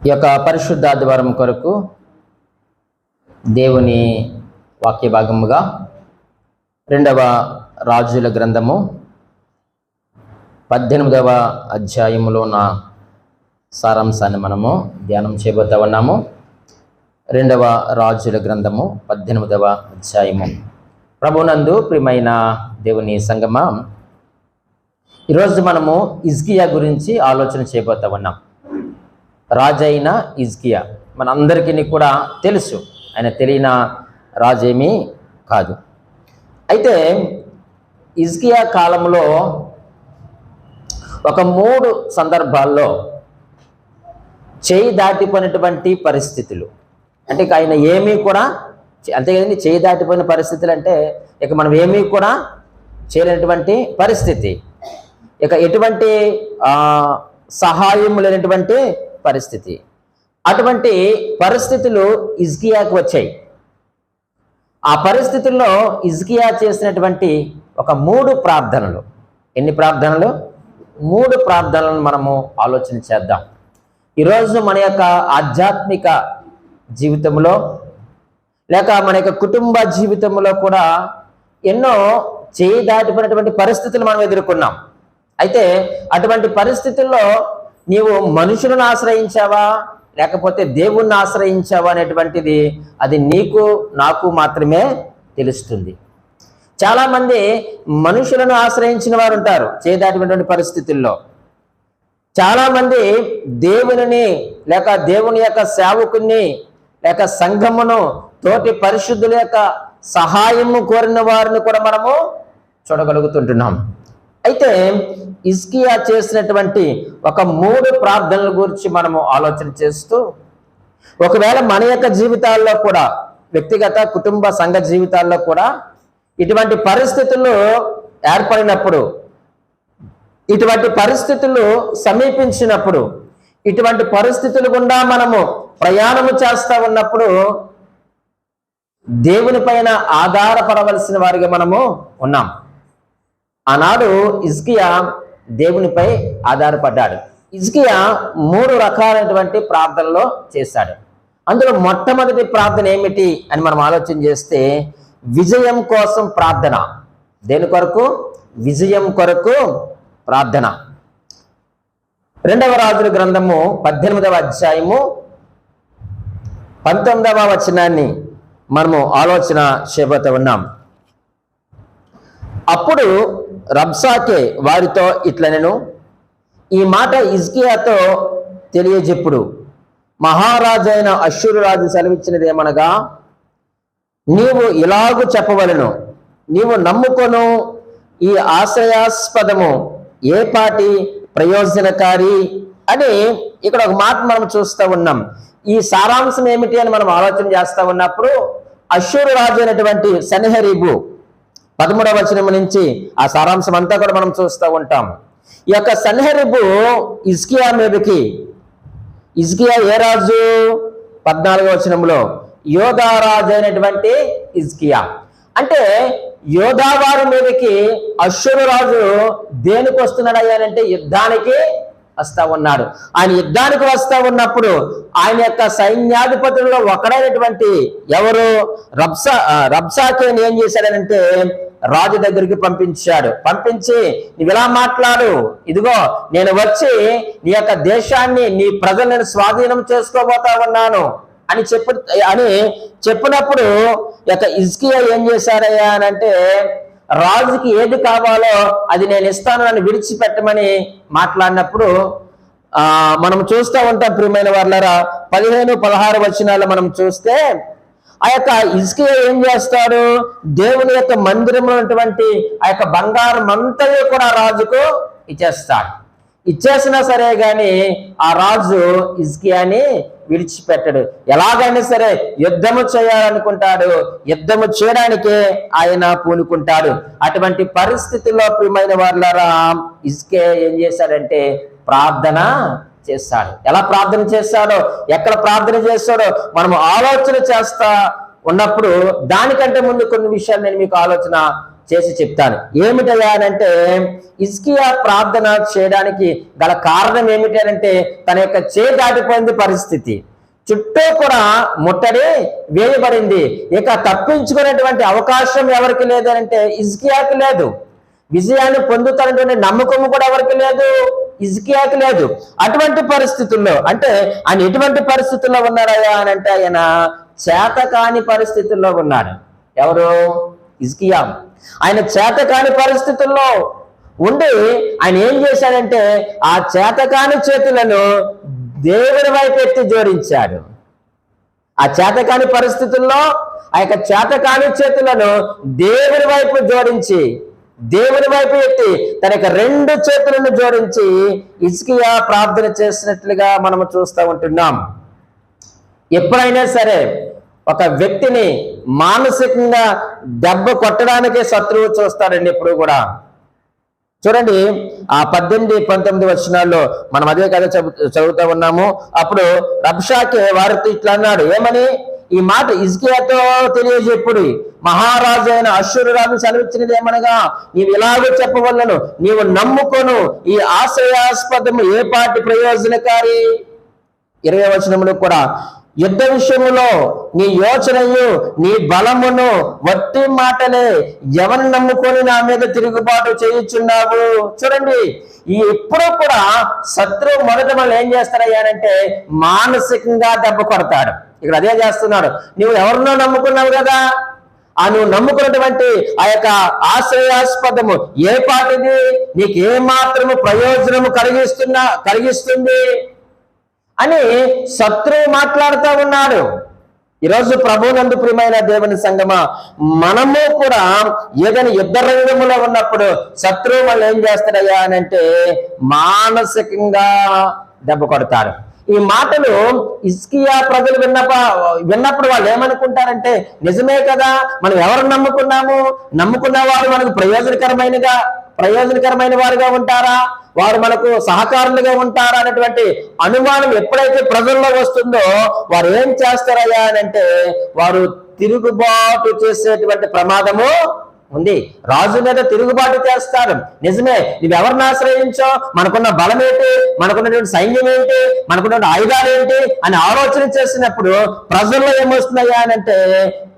ఈ యొక్క పరిశుద్ధ ఆదివారం కొరకు దేవుని వాక్య భాగముగా 2వ రాజుల గ్రంథము 18వ అధ్యాయములో ఉన్న సారాంశాన్ని మనము ధ్యానం చేయబోతా ఉన్నాము. 2వ రాజుల గ్రంథము 18వ అధ్యాయము. ప్రభునందు ప్రియమైన దేవుని సంగమా, ఈరోజు మనము హిజ్కియా గురించి ఆలోచన చేయబోతా ఉన్నాం. రాజైన హిజ్కియా మనందరికీ కూడా తెలుసు, ఆయన తెలియని రాజేమీ కాదు. అయితే హిజ్కియా కాలంలో ఒక 3 సందర్భాల్లో చేయి దాటిపోయినటువంటి పరిస్థితులు, అంటే ఇక ఆయన ఏమీ కూడా అంతేకాదండి, చేయి దాటిపోయిన పరిస్థితులు అంటే ఇక మనం ఏమీ కూడా చేయలేనటువంటి పరిస్థితి, ఇక ఎటువంటి సహాయం లేనటువంటి పరిస్థితి. అటువంటి పరిస్థితులు హిజ్కియాకు వచ్చాయి. ఆ పరిస్థితుల్లో హిజ్కియా చేసినటువంటి ఒక 3 ప్రార్థనలు. ఎన్ని ప్రార్థనలు? 3 ప్రార్థనలను మనము ఆలోచన చేద్దాం. ఈరోజు మన యొక్క ఆధ్యాత్మిక జీవితంలో లేక మన యొక్క కుటుంబ జీవితంలో కూడా ఎన్నో చేయి దాటిపోయినటువంటి పరిస్థితులు మనం ఎదుర్కొన్నాం. అయితే అటువంటి పరిస్థితుల్లో నీవు మనుషులను ఆశ్రయించావా లేకపోతే దేవుణ్ణి ఆశ్రయించావా అనేటువంటిది అది నీకు నాకు మాత్రమే తెలుస్తుంది. చాలామంది మనుషులను ఆశ్రయించిన వారు ఉంటారు చేదాటినటువంటి పరిస్థితుల్లో. చాలామంది దేవుని లేక దేవుని యొక్క సేవకుని లేక సంఘమును తోటి పరిశుద్ధుల యొక్క సహాయము కోరిన వారిని కూడా మనము చూడగలుగుతుంటున్నాం. అయితే హిజ్కియా చేసినటువంటి ఒక 3 ప్రార్థనల గురించి మనము ఆలోచన చేస్తూ, ఒకవేళ మన యొక్క జీవితాల్లో కూడా వ్యక్తిగత కుటుంబ సంఘ జీవితాల్లో కూడా ఇటువంటి పరిస్థితులు ఏర్పడినప్పుడు, ఇటువంటి పరిస్థితులు సమీపించినప్పుడు, ఇటువంటి పరిస్థితుల గుండా మనము ప్రయాణము చేస్తూ ఉన్నప్పుడు దేవుని పైన ఆధారపడవలసిన వారిగా మనము ఉన్నాం. ఆనాడు హిజ్కియా దేవునిపై ఆధారపడ్డాడు. హిజ్కియా 3 రకాలైనటువంటి ప్రార్థనలు చేశాడు. అందులో మొట్టమొదటి ప్రార్థన ఏమిటి అని మనం ఆలోచన చేస్తే, విజయం కోసం ప్రార్థన. దేని కొరకు? విజయం కొరకు ప్రార్థన. 2వ రాజుల గ్రంథము 18వ అధ్యాయము 19వ వచనాన్ని మనము ఆలోచన చేయబోతూ ఉన్నాం. అప్పుడు రబ్షాకే వారితో ఇట్లనెను, ఈ మాట హిజ్కియాతో తెలియజెప్పుడు, మహారాజైన అష్షూరు రాజు సెలవిచ్చినదేమనగా, నీవు ఇలాగు చెప్పవలను, నీవు నమ్ముకొను ఈ ఆశ్రయాస్పదము ఏ పాటి ప్రయోజనకారి అని ఇక్కడ ఒక మాట మనం చూస్తూ ఉన్నాం. ఈ సారాంశం ఏమిటి అని మనం ఆలోచన చేస్తూ ఉన్నప్పుడు, అష్షూరు రాజు అయినటువంటి సన్హెరీబు 13వ వచనం నుంచి ఆ సారాంశం అంతా కూడా మనం చూస్తూ ఉంటాం. ఈ యొక్క సన్హెరీబు హిజ్కియా మీదకి, హిజ్కియా ఏ రాజు? 14వ వచనంలో యోధా రాజు అయినటువంటి హిజ్కియా. అంటే యోధా వారి మీదకి అష్షూరు రాజు దేనికి వస్తున్నాడు అయ్యానంటే యుద్ధానికి వస్తా ఉన్నాడు. ఆయన యుద్ధానికి వస్తా ఉన్నప్పుడు ఆయన యొక్క సైన్యాధిపతుల్లో ఒకడైనటువంటి ఎవరు? రబ్షాకేని ఏం చేశాడనంటే రాజు దగ్గరికి పంపించాడు. పంపించి, నువ్వు ఇలా మాట్లాడు, ఇదిగో నేను వచ్చి నీ యొక్క దేశాన్ని నీ ప్రజలను స్వాధీనం చేసుకోబోతా ఉన్నాను అని చెప్పినప్పుడు యొక్క హిజ్కియా ఏం చేశారయ్యా అనంటే, రాజుకి ఏది కావాలో అది నేను ఇస్తాను అని విడిచిపెట్టమని మాట్లాడినప్పుడు మనం చూస్తూ ఉంటాం. ప్రియమైన వాళ్ళరా, 15-16 వచనాలు మనం చూస్తే ఆ యొక్క హిజ్కియా ఏం చేస్తాడు? దేవుని యొక్క మందిరంలో ఉన్నటువంటి ఆ యొక్క బంగారం అంతయు కూడా రాజుకు ఇచ్చేస్తాడు. ఇచ్చేసినా సరే గాని ఆ రాజు హిజ్కియాని విడిచిపెట్టడు. ఎలాగైనా సరే యుద్ధము చేయాలనుకుంటాడు, యుద్ధము చేయడానికే ఆయన పూనుకుంటాడు. అటువంటి పరిస్థితుల్లో ప్రియమైన వాళ్ళరా హిజ్కియా ఏం చేశాడంటే ప్రార్థన చేస్తాడు. ఎలా ప్రార్థన చేస్తాడో, ఎక్కడ ప్రార్థన చేస్తాడో మనం ఆలోచన చేస్తా ఉన్నప్పుడు దానికంటే ముందు కొన్ని విషయాలు నేను మీకు ఆలోచన చేసి చెప్తాను. ఏమిటయ్యా అంటే హిజ్కియా ప్రార్థన చేయడానికి గల కారణం ఏమిటి అంటే తన యొక్క చేయి దాటిపోయింది పరిస్థితి, చుట్టూ కూడా ముట్టడి వేయబడింది. ఇక తప్పించుకునేటువంటి అవకాశం ఎవరికి లేదు అంటే హిజ్కియాకి లేదు. విజయాన్ని పొందుతానటువంటి నమ్మకం కూడా ఎవరికి లేదు, హిజ్కియాకి లేదు. అటువంటి పరిస్థితుల్లో అంటే ఆయన ఎటువంటి పరిస్థితుల్లో ఉన్నాడయ్యా అని అంటే ఆయన చేతకాని పరిస్థితుల్లో ఉన్నాడు. ఎవరు? హిజ్కియా. ఆయన చేతకాని పరిస్థితుల్లో ఉండి ఆయన ఏం చేశాడంటే ఆ చేతకాని చేతులను దేవుని వైపు ఎత్తి జోడించాడు. ఆ చేతకాని పరిస్థితుల్లో ఆ యొక్క చేతకాని చేతులను దేవుని వైపు జోడించి, దేవుని వైపు ఎత్తి తన యొక్క 2 చేతులను జోడించి హిజ్కియా ప్రార్థన చేసినట్లుగా మనము చూస్తూ ఉంటున్నాం. ఎప్పుడైనా సరే ఒక వ్యక్తిని మానసికంగా దెబ్బ కొట్టడానికే శత్రువు చూస్తాడండి ఎప్పుడు కూడా. చూడండి ఆ 18-19 వచనాల్లో మనం అదే కథ చదువుతూ ఉన్నాము. అప్పుడు రబ్షాకే వారితో ఇట్లా అన్నాడు, ఏమని? ఈ మాట హిజ్కియాతో తెలియజెప్పుడు, మహారాజు అయిన అష్షూరు రాజు సెలవిచ్చినది ఏమనగా, నీవు ఇలాగూ చెప్పవలను, నీవు నమ్ముకొను ఈ ఆశ్రయాస్పదము ఏ పాటి ప్రయోజనకారి. 20వ వచనములో కూడా యుద్ధ విషయములో నీ యోచనయు నీ బలమును వట్టి మాటలే, ఎవరిని నమ్ముకొని నా మీద తిరుగుబాటు చేయుచున్నావు. చూడండి ఈ ఎప్పుడూ కూడా శత్రువు మొదట వాళ్ళు ఏం చేస్తారయ్యానంటే మానసికంగా దెబ్బ కొడతాడు. ఇక్కడ అదే చేస్తున్నాడు. నువ్వు ఎవరినో నమ్ముకున్నావు కదా, ఆ నువ్వు నమ్ముకున్నటువంటి ఆ యొక్క ఆశ్రయాస్పదము ఏ పాటిది, నీకు ఏమాత్రము ప్రయోజనము కలిగిస్తుంది అని శత్రువు మాట్లాడుతూ ఉన్నాడు. ఈరోజు ప్రభువునందు ప్రియమైన దేవుని సంగమా, మనము కూడా ఏదైనా యుద్ధ రంగంలో ఉన్నప్పుడు శత్రువు వాళ్ళు ఏం చేస్తాడయ్యా అని అంటే మానసికంగా దెబ్బ కొడతారు. ఈ మాటలు హిజ్కియా ప్రజలు విన్నప్పుడు వాళ్ళు ఏమనుకుంటారంటే, నిజమే కదా, మనం ఎవరు నమ్ముకున్న వారు మనకు ప్రయోజనకరమైన వారుగా ఉంటారా, వారు మనకు సహకారులుగా ఉంటారా అనేటువంటి అనుమానం ఎప్పుడైతే ప్రజల్లో వస్తుందో వారు ఏం చేస్తారయ్యా అని అంటే వారు తిరుగుబాటు చేసేటువంటి ప్రమాదము ఉంది. రాజు మీద తిరుగుబాటు చేస్తారు. నిజమే, నువ్వెవరిని ఆశ్రయించో, మనకున్న బలం ఏంటి, మనకున్నటువంటి సైన్యం ఏంటి, మనకున్న ఆయుధాలు ఏంటి అని ఆలోచన చేసినప్పుడు ప్రజల్లో ఏమొస్తున్నాయా అని అంటే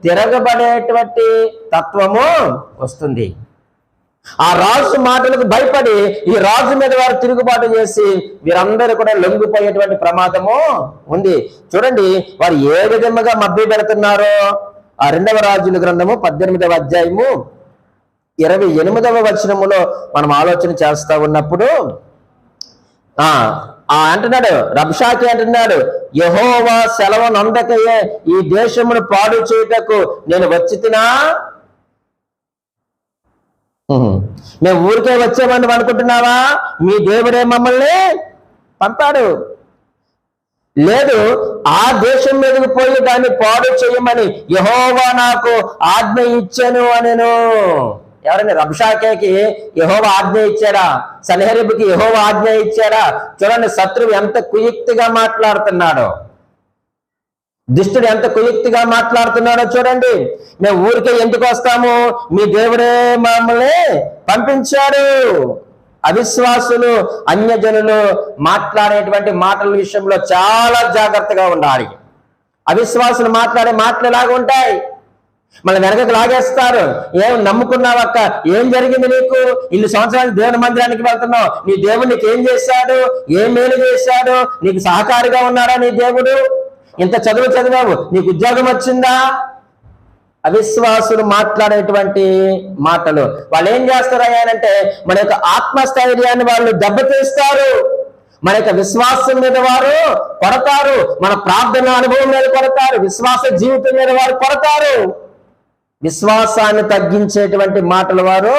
తిరగబడేటువంటి తత్వము వస్తుంది. ఆ రాజు మాటలకు భయపడి ఈ రాజు మీద వారు తిరుగుబాటు చేసి వీరందరూ కూడా లొంగిపోయేటువంటి ప్రమాదము ఉంది. చూడండి వారు ఏ విధముగా మభ్య పెడుతున్నారో ఆ 2వ రాజుల గ్రంథము 18వ అధ్యాయము 28వ వచనములో మనం ఆలోచన చేస్తా ఉన్నప్పుడు అంటున్నాడు, రబ్షాకి అంటున్నాడు, యెహోవా సెలవు నందకయే ఈ దేశమును పాడు చేయుటకు నేను వచ్చితినా? మేము ఊరికే వచ్చామని అనుకుంటున్నావా? మీ దేవుడే మమ్మల్ని పంపాడు. లేదు, ఆ దేశం మీదకి పోయి దాన్ని పాడు చేయమని యెహోవా నాకు ఆజ్ఞ ఇచ్చాను అనెను. ఎవరండి? రబ్షాకేకి యెహోవా ఆజ్ఞ ఇచ్చాడా? సన్హెరీబుకి యెహోవా ఆజ్ఞ ఇచ్చాడా? చూడండి శత్రువు ఎంత కుయుక్తిగా మాట్లాడుతున్నాడో, దుష్టుడు ఎంత కుయుక్తిగా మాట్లాడుతున్నాడో చూడండి. మేము ఊరికే ఎందుకు వస్తాము, మీ దేవుడే మమ్మల్ని పంపించాడు. అవిశ్వాసులు అన్యజనులు మాట్లాడేటువంటి మాటల విషయంలో చాలా జాగ్రత్తగా ఉండాలి. అవిశ్వాసులు మాట్లాడే మాటలు ఎలాగ ఉంటాయి, మళ్ళీ వెనకకు లాగేస్తారు. ఏం నమ్ముకున్నావక్క, ఏం జరిగింది నీకు? 2 సంవత్సరాలు దేవుని మందిరానికి వెళ్తున్నావు, నీ దేవుడు నీకు ఏం చేశాడు, ఏం మేలు చేశాడు, నీకు సహకారిగా ఉన్నాడా నీ దేవుడు? ఇంత చదివావు, నీకు ఉద్యోగం వచ్చిందా? అవిశ్వాసులు మాట్లాడేటువంటి మాటలు వాళ్ళు ఏం చేస్తారయ్యానంటే మన యొక్క ఆత్మస్థైర్యాన్ని వాళ్ళు దెబ్బతీస్తారు. మన యొక్క విశ్వాసం మీద వారు కొడతారు, మన ప్రార్థన అనుభవం మీద కొడతారు, విశ్వాస జీవితం మీద వారు కొడతారు. విశ్వాసాన్ని తగ్గించేటువంటి మాటలు వారు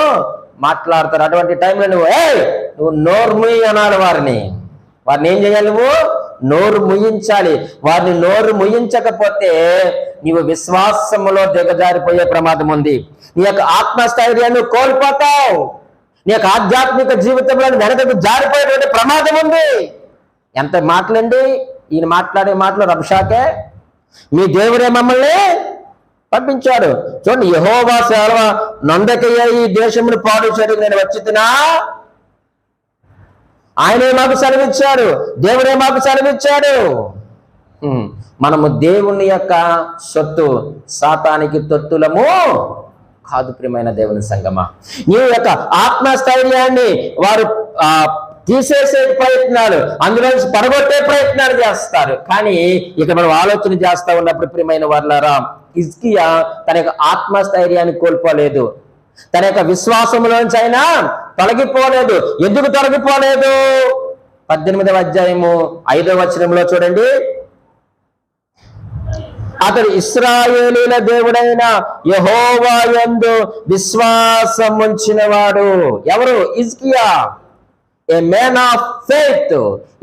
మాట్లాడతారు. అటువంటి టైంలో నువ్వు నోరు ముయ్యి అనాలి. వారిని ఏం చేయాలి? నువ్వు నోరు ముయించాలి. వారిని నోరు ముయించకపోతే నీవు విశ్వాసములో దిగజారిపోయే ప్రమాదం ఉంది. నీ యొక్క ఆత్మస్థైర్యాన్ని కోల్పోతావు. నీ యొక్క ఆధ్యాత్మిక జీవితంలో వెనకకు జారిపోయేటువంటి ప్రమాదం ఉంది. ఎంత మాటలండి ఈయన మాట్లాడే మాటలు. రబ్షాకే మీ దేవుడే మమ్మల్ని పంపించాడు. చూడండి, యెహోవా నొందకయ్య ఈ దేశమును పాడు చేయడానికి నేను వచ్చినా, ఆయనే మాకు సెలవిచ్చాడు, దేవుడే మాకు సెలవిచ్చాడు. మనము దేవుని యొక్క సొత్తు, సాతానికి తొత్తులము కాదు. ప్రియమైన దేవుని సంగమా, నీ యొక్క ఆత్మస్థైర్యాన్ని వారు తీసేసే ప్రయత్నాలు, అందులో పడగొట్టే ప్రయత్నాలు చేస్తారు. కానీ ఇక్కడ మనం ఆలోచన చేస్తా ఉన్నప్పుడు ప్రియమైన వారులారా, హిజ్కియా తన యొక్క ఆత్మస్థైర్యాన్ని కోల్పోలేదు, తన యొక్క విశ్వాసంలోంచి అయినా తొలగిపోలేదు. ఎందుకు తొలగిపోలేదు? 18వ అధ్యాయము 5వ వచనంలో చూడండి. అతడు ఇశ్రాయేలీల దేవుడైన యెహోవా యందు విశ్వాసం ఉంచినవాడు. ఎవరు? హిజ్కియా, ఏ మ్యాన్ ఆఫ్ ఫెయిత్.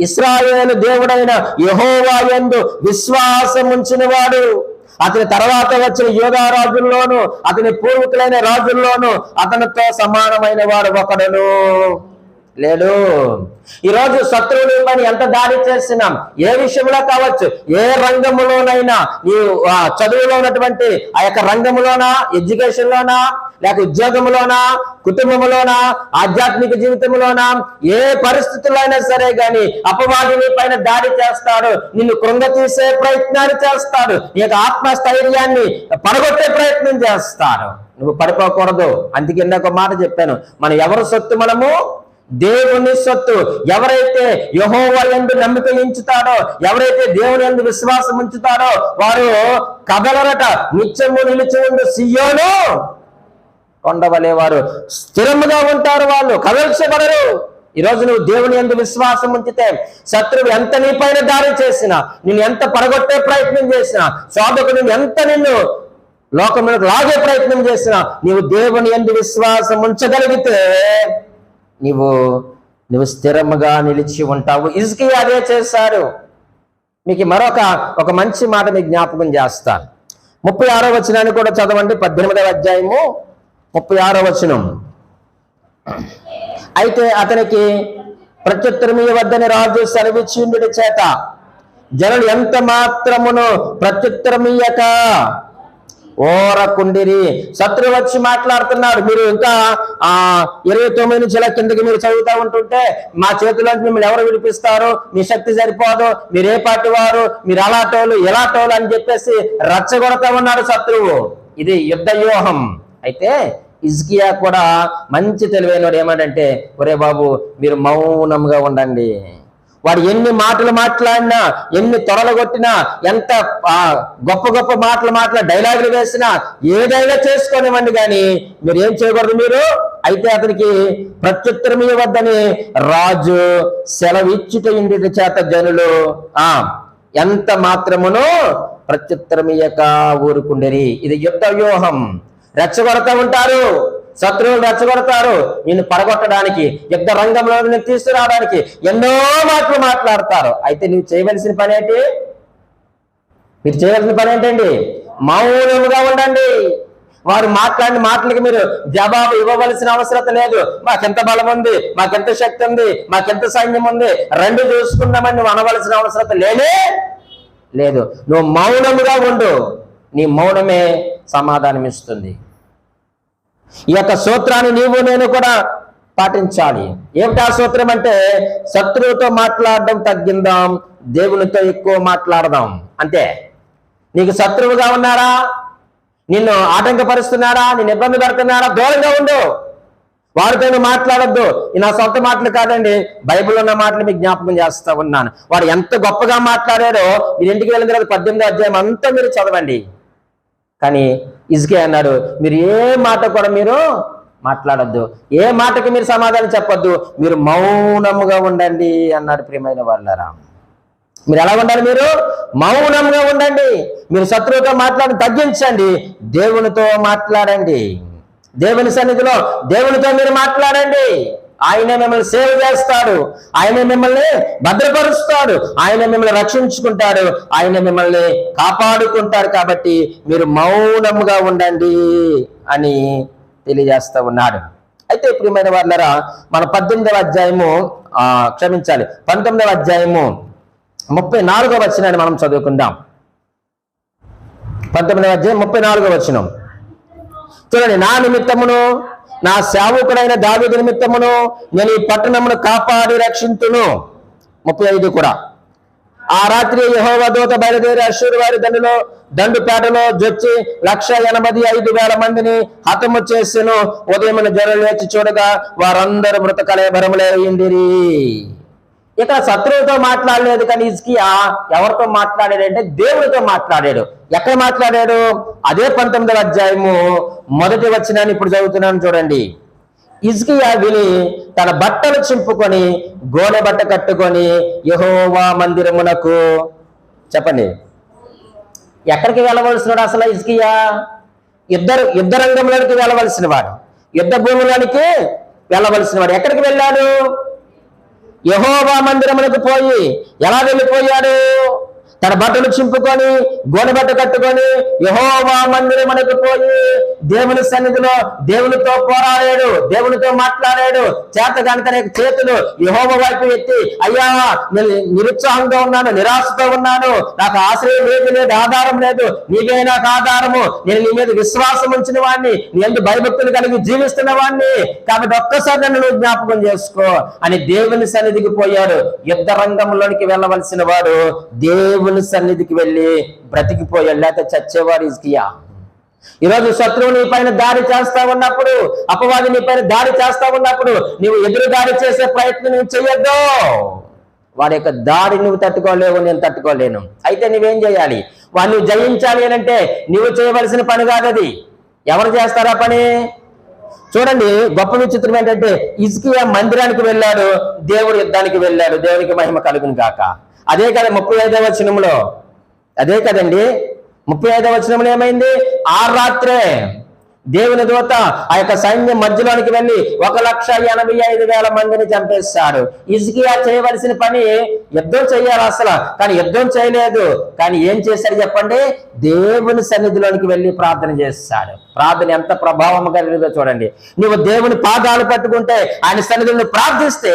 ఇశ్రాయేలు దేవుడైన యెహోవా యందు విశ్వాసం ఉంచినవాడు. అతని తర్వాత వచ్చిన యూదా రాజుల్లోను, అతని పూర్వీకులైన రాజుల్లోను అతనితో సమానమైన వాడు ఒకడును లేడు. ఈరోజు శత్రువులు పని ఎంత దాడి చేసినాం, ఏ విషయంలో కావచ్చు, ఏ రంగంలోనైనా, నీ చదువులో ఉన్నటువంటి ఆ యొక్క రంగంలోనా, ఎడ్యుకేషన్ లోనా, లేక ఉద్యోగంలోనా, కుటుంబంలోనా, ఆధ్యాత్మిక జీవితంలోనా, ఏ పరిస్థితుల్లో అయినా సరే గాని అపవాది పైన దాడి చేస్తాడు, నిన్ను కృంగతీసే ప్రయత్నాలు చేస్తాడు, నీ యొక్క ఆత్మస్థైర్యాన్ని పడగొట్టే ప్రయత్నం చేస్తాడు. నువ్వు పడిపోకూడదు. అందుకే ఇందాక మాట చెప్పాను, మన ఎవరు సొత్తు? మనము దేవుని సొత్తు. ఎవరైతే యెహోవా యందు నమ్మిక ఉంచుతాడో, ఎవరైతే దేవుని యందు విశ్వాసం ఉంచుతాడో వారు కదలరట. నిత్యము నిలిచి ఉండు సియోను కొండవలే వారు స్థిరముగా ఉంటారు, వాళ్ళు కదల్చబడరు. ఈరోజు నువ్వు దేవుని యందు విశ్వాసం ఉంచితే శత్రువు ఎంత నీ పైన దాడి చేసినా, నిన్ను ఎంత పడగొట్టే ప్రయత్నం చేసినా, శోధకుడు ఎంత నిన్ను లోకములకు లాగే ప్రయత్నం చేసినా, నీవు దేవుని యందు విశ్వాసం ఉంచగలిగితే నువ్వు స్థిరముగా నిలిచి ఉంటావు. హిజ్కియా అదే చేశారు. మీకు ఒక మంచి మాట మీకు జ్ఞాపకం చేస్తాను. 36వ వచనాన్ని కూడా చదవండి. 18వ అధ్యాయము 36వ వచనం. అయితే అతనికి ప్రత్యుత్తరం ఇవ్వద్దని రాజు సెలవిచ్చిండుడి చేత జనులు ఎంత మాత్రమును ప్రత్యుత్తరమియ్యక ఓరకుండిరి. శత్రువు వచ్చి మాట్లాడుతున్నాడు. మీరు ఇంకా 29 నుంచి కిందకి మీరు చదువుతా ఉంటుంటే, మా చేతిలోంచి మిమ్మల్ని ఎవరు విడిపిస్తారు, మీ శక్తి సరిపోదు, మీరు ఏ పార్టీ వారు, మీరు అలాటోలు ఎలాటోలు అని చెప్పేసి రచ్చగొడతా ఉన్నాడు శత్రువు. ఇది యుద్ధ వ్యూహం. అయితే హిజ్కియా కూడా మంచి తెలివైనవాడు. ఏమంటే, ఒరే బాబు మీరు మౌనంగా ఉండండి. వాడు ఎన్ని మాటలు మాట్లాడినా, ఎన్ని తొరలగొట్టినా, ఎంత గొప్ప గొప్ప మాటలు డైలాగులు వేసినా, ఏదైనా చేసుకోనివ్వండి, కానీ మీరు ఏం చేయకూడదు. మీరు అయితే అతనికి ప్రత్యుత్తరం ఇవ్వద్దని రాజు సెలవిచ్చుట ఇంటి చేత జనులు ఎంత మాత్రమును ప్రత్యుత్తరం ఇయ్యక ఊరుకుండేరి. ఇది యుద్ధ వ్యూహం. రెచ్చగొడతా ఉంటారు, శత్రువులు రెచ్చగొడతారు నిన్ను పడగొట్టడానికి, యుద్ధ రంగంలో నిన్ను తీసుకురావడానికి ఎన్నో మాటలు మాట్లాడతారు. అయితే నువ్వు చేయవలసిన పని ఏంటి? మీరు చేయవలసిన పని ఏంటండి? మౌనముగా ఉండండి. వారు మాట్లాడిన మాటలకి మీరు జవాబు ఇవ్వవలసిన అవసరం లేదు. మాకెంత బలం ఉంది, మాకెంత శక్తి ఉంది, మాకెంత సైన్యం ఉంది, రెండు చూసుకుందామని నువ్వు అనవలసిన అవసరం లేదు. నువ్వు మౌనముగా ఉండు. నీ మౌనమే సమాధానం ఇస్తుంది. ఈ యొక్క సూత్రాన్ని నీవు నేను కూడా పాటించాలి. ఏమిటి ఆ సూత్రం అంటే, శత్రువుతో మాట్లాడడం తగ్గిందాం, దేవునితో ఎక్కువ మాట్లాడదాం. అంతే. నీకు శత్రువుగా ఉన్నారా, నిన్ను ఆటంకపరుస్తున్నారా, నిన్ను ఇబ్బంది పెడుతున్నారా, దూరంగా ఉండు. వారితో మాట్లాడొద్దు. ఈ నా సొంత మాటలు కాదండి, బైబిల్లో ఉన్న మాటలు మీకు జ్ఞాపకం చేస్తా ఉన్నాను. వాడు ఎంత గొప్పగా మాట్లాడారో మీరు ఇంటికి వెళ్ళిన తర్వాత 18వ అధ్యాయం అంతా మీరు చదవండి. కానీ హిజ్కియా అన్నాడు, మీరు ఏ మాట కూడా మీరు మాట్లాడొద్దు, ఏ మాటకి మీరు సమాధానం చెప్పొద్దు, మీరు మౌనముగా ఉండండి అన్నాడు. ప్రియమైన వాళ్ళారా, మీరు ఎలా ఉండాలి? మీరు మౌనంగా ఉండండి. మీరు శత్రువుతో మాట్లాడి తగ్గించండి, దేవునితో మాట్లాడండి. దేవుని సన్నిధిలో దేవునితో మీరు మాట్లాడండి. ఆయన మిమ్మల్ని సేవ చేస్తాడు, ఆయన మిమ్మల్ని భద్రపరుస్తాడు, ఆయన మిమ్మల్ని రక్షించుకుంటాడు, ఆయన మిమ్మల్ని కాపాడుకుంటాడు. కాబట్టి మీరు మౌనముగా ఉండండి అని తెలియజేస్తా ఉన్నాడు. అయితే ప్రియమైన వాళ్ళరా, మన 18వ అధ్యాయము 19వ అధ్యాయము 34వ వచనాన్ని మనం చదువుకుందాం. 19వ అధ్యాయం 34వ వచనం. చూడండి, నా నిమిత్తమును నా సేవకుడైన దావీదు నిమిత్తమును నేను ఈ పట్టణమును కాపాడి రక్షింతును. 35 కూడా, ఆ రాత్రి యెహోవా దూత బయలుదేరి అష్షూరు వారి దండుపేటలో జొచ్చి 185,000 మందిని హతము చేసెను. ఉదయమున జనులు లేచి చూడగా వారందరూ మృత కళేబరములై ఉండిరి. ఇక శత్రువుతో మాట్లాడలేదు, కానీ హిజ్కియా ఎవరితో మాట్లాడాడంటే దేవుడితో మాట్లాడాడు. ఎక్కడ మాట్లాడాడు? అదే 19వ అధ్యాయము 1వ వచనాన్ని ఇప్పుడు చదువుతున్నాను చూడండి. హిజ్కియా విని తన బట్టలు చింపుకొని గోనె బట్ట కట్టుకొని యెహోవా మందిరమునకు, చెప్పండి, ఎక్కడికి వెళ్ళవలసినాడు అసలు హిజ్కియా? యుద్ధ రంగంలోనికి వెళ్ళవలసిన వాడు, యుద్ధ భూమిలోనికి వెళ్ళవలసిన వాడు. ఎక్కడికి వెళ్ళాడు? యెహోవా మందిరమునకు పోయి. ఎలా వెళ్ళిపోయాడు? తన బట్టలు చింపుకొని గోనె బట్ట కట్టుకొని యెహోవా మందిరమునకు పోయి దేవుని సన్నిధిలో దేవునితో పోరాడాడు, దేవునితో మాట్లాడాడు. చేతగాని తన చేతులు యెహోవా వైపు ఎత్తి, అయ్యా నేను నిరుత్సాహంగా ఉన్నాను, నిరాశతో ఉన్నాను, నాకు ఆశ్రయం లేదు, ఆధారం లేదు, నీవే నాకు ఆధారము, నేను నీ మీద విశ్వాసం ఉంచిన వాడిని, నీ ఎందు భయభక్తులు కలిగి జీవిస్తున్న వాడిని, కాబట్టి ఒక్కసారి నన్ను నువ్వు జ్ఞాపకం చేసుకో అని దేవుని సన్నిధికి పోయాడు. యుద్ధ రంగంలోనికి వెళ్ళవలసిన వాడు దేవుని సన్నిధికి వెళ్ళి బ్రతికిపోయాడు, లేకపోతే చచ్చేవాడు హిజ్కియా. ఈరోజు శత్రువు నీ పైన దాడి చేస్తా ఉన్నప్పుడు, అపవాది నీ పైన దాడి చేస్తా ఉన్నప్పుడు నువ్వు ఎదురు దాడి చేసే ప్రయత్నం నువ్వు చెయ్యొద్దు. వాడి యొక్క దాడి నువ్వు తట్టుకోలేవు, నేను తట్టుకోలేను. అయితే నువ్వేం చేయాలి? వాడిని జయించాలి అని అంటే నువ్వు చేయవలసిన పని కాదు అది. ఎవరు చేస్తారా పని? చూడండి, గొప్ప విచిత్రం ఏంటంటే హిజ్కియా మందిరానికి వెళ్ళాడు, దేవుడు యుద్ధానికి వెళ్ళాడు. దేవునికి మహిమ కలుగును గాక. అదే కదా 35వ వచనంలో, అదే కదండి 35వ వచనంలో ఏమైంది? ఆ రాత్రే దేవుని దూత ఆ యొక్క సైన్యం మధ్యలోనికి వెళ్ళి 185,000 మందిని చంపేస్తాడు. హిజ్కియా చేయవలసిన పని యుద్ధం చేయాలి అసలు, కానీ యుద్ధం చేయలేదు. కానీ ఏం చేశాడు చెప్పండి? దేవుని సన్నిధిలోనికి వెళ్ళి ప్రార్థన చేస్తాడు. ప్రార్థన ఎంత ప్రభావం కలిగిందో చూడండి. నువ్వు దేవుని పాదాలు పట్టుకుంటే, ఆయన సన్నిధిని ప్రార్థిస్తే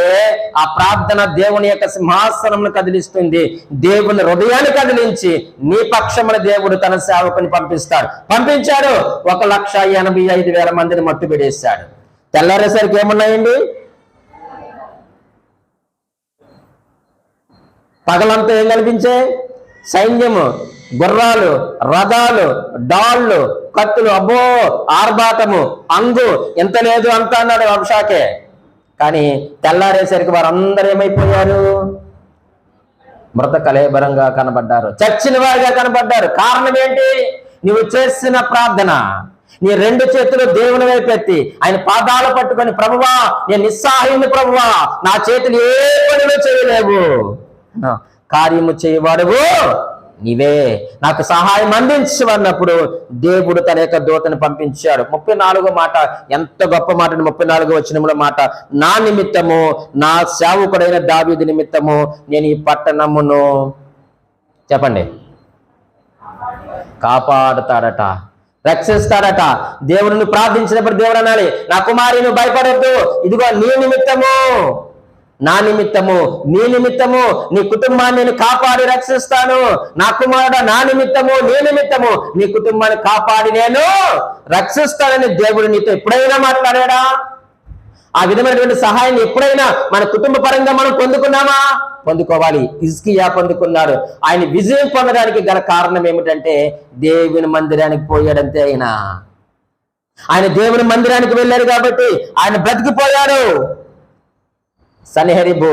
ఆ ప్రార్థన దేవుని యొక్క సింహాసనమును కదిలిస్తుంది. దేవుని హృదయాన్ని కదిలించి నీ పక్షమున దేవుడు తన సేవకుని పంపించాడు. 185,000 మందిని మట్టుబెడేశాడు. తెల్లారేసరికి ఏమున్నాయండి? పగలంతా ఏం కనిపించే? సైన్యము, గుర్రాలు, రథాలు, డాళ్ళు, కత్తులు, అబ్బో ఆర్భాటము, అంగు, ఎంత లేదు అంత అన్నాడు వంశాకే. కానీ తెల్లారేసరికి వారందరూ ఏమైపోయారు? మృత కళేబరంగా కనబడ్డారు, చచ్చిన వారిగా కనబడ్డారు. కారణం ఏంటి? నువ్వు చేసిన ప్రార్థన. నీ 2 చేతులు దేవుని వైపు ఎత్తి ఆయన పాదాలు పట్టుకొని, ప్రభువా నేను నిస్సహాయుని ప్రభువా, నా చేతులు ఏ పనులు చేయలేవు, కార్యము చేయవాడువు నీవే, నాకు సహాయం అందించమన్నప్పుడు దేవుడు తన యొక్క దూతను పంపించాడు. 34వ మాట ఎంత గొప్ప మాట! 34వ వచనంలో మాట, నా నిమిత్తము నా సేవకుడైన దావీదు నిమిత్తము నేను ఈ పట్టణమును, చెప్పండి, కాపాడుతాడట, రక్షిస్తాడట. దేవుడిని ప్రార్థించినప్పుడు దేవుడు అనాలి, నా కుమారి నువ్వు భయపడొద్దు, ఇదిగో నీ నిమిత్తము, నా నిమిత్తము, నీ నిమిత్తము నీ కుటుంబాన్ని నేను కాపాడి రక్షిస్తాను. నా కుమారుడు నా నిమిత్తము, నీ నిమిత్తము నీ కుటుంబాన్ని కాపాడి నేను రక్షిస్తానని దేవుడు నీతో ఎప్పుడైనా మాట్లాడాడా? ఆ విధమైనటువంటి సహాయాన్ని ఎప్పుడైనా మన కుటుంబ పరంగా మనం పొందుకున్నామా? పొందుకోవాలి. హిజ్కియా పొందుకున్నాడు. ఆయన విజయం పొందడానికి గల కారణం ఏమిటంటే దేవుని మందిరానికి పోయాడంతే. ఆయన దేవుని మందిరానికి వెళ్ళాడు కాబట్టి ఆయన బ్రతికిపోయాడు. సన్హెరీబు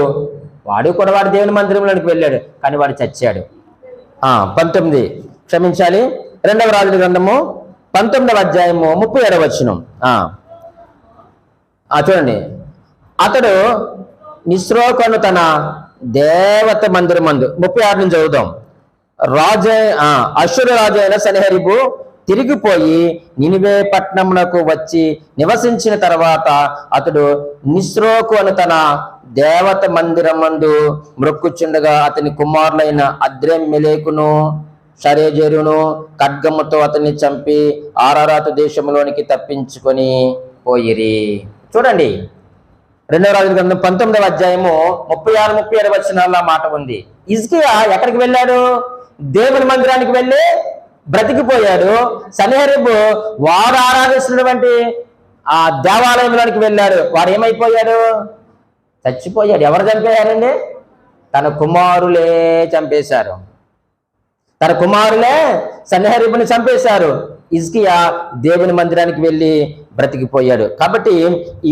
వాడు కూడా వాడు దేవుని మందిరంలోనికి వెళ్ళాడు, కానీ వాడు చచ్చాడు. 19 క్షమించాలి 2వ రాజుల గ్రంథము 19వ అధ్యాయము 37వ వచనం. చూడండి, అతడు నిస్రోకను తన దేవత మందిరం మందు, 36 నుంచి చదువుదాం. అష్షూరు రాజు అయిన సన్హెరీబు తిరిగిపోయి నినివే పట్టణమునకు వచ్చి నివసించిన తర్వాత అతడు నిస్రోకు అని తన దేవత మందిరమందు మ్రొక్కుచుండగా అతని కుమారులైన అద్రెమ్మెలెకును షరేజెరును ఖడ్గముతో అతన్ని చంపి ఆరారాతు దేశంలోనికి తప్పించుకొని పోయిరి. చూడండి, 2వ రాజుల గ్రంథం 19వ అధ్యాయము 36-37 వచనాల్లో మాట ఉంది. హిజ్కియా ఎక్కడికి వెళ్ళాడు? దేవుని మందిరానికి వెళ్ళి బ్రతికిపోయాడు. సన్హెరీబు వాడు ఆరాధిస్తున్నటువంటి ఆ దేవాలయంలోనికి వెళ్ళాడు. వాడు ఏమైపోయాడు? చచ్చిపోయాడు. ఎవరు చంపేశారండి? తన కుమారులే చంపేశారు. తన కుమారులే సన్హెరీబుని చంపేశారు. హిజ్కియా దేవుని మందిరానికి వెళ్ళి బ్రతికిపోయాడు. కాబట్టి